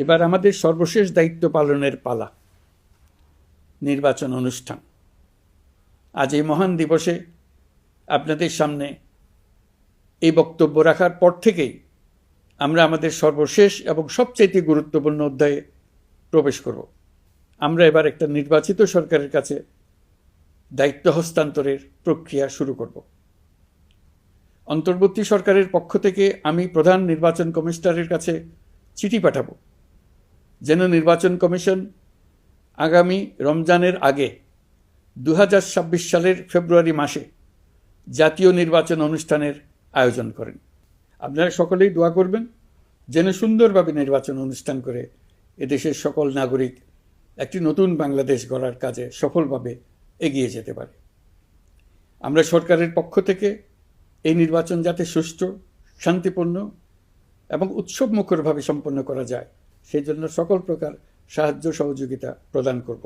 এবার আমাদের সর্বশেষ দায়িত্ব পালনের পালা, নির্বাচন অনুষ্ঠান। আজ এই মহান দিবসে আপনাদের সামনে এই বক্তব্য রাখার পর থেকেই আমরা আমাদের সর্বশেষ এবং সবচেয়ে গুরুত্বপূর্ণ অধ্যায়ে প্রবেশ করব। আমরা এবার একটা নির্বাচিত সরকারের কাছে দায়িত্ব হস্তান্তরের প্রক্রিয়া শুরু করব। অন্তর্বর্তী সরকারের পক্ষ থেকে আমি প্রধান নির্বাচন কমিশনারের কাছে চিঠি পাঠাব, যেন নির্বাচন কমিশন আগামী রমজানের আগে 2026 সালের ফেব্রুয়ারি মাসে জাতীয় নির্বাচন অনুষ্ঠানের আয়োজন করেন। আপনারা সকলেই দোয়া করবেন যেন সুন্দরভাবে নির্বাচন অনুষ্ঠান করে এদেশের সকল নাগরিক একটি নতুন বাংলাদেশ গড়ার কাজে সফলভাবে এগিয়ে যেতে পারে। আমরা সরকারের পক্ষ থেকে এই নির্বাচন যাতে সুষ্ঠু, শান্তিপূর্ণ এবং উৎসবমুখরভাবে সম্পন্ন করা যায় সেই জন্য সকল প্রকার সাহায্য সহযোগিতা প্রদান করব।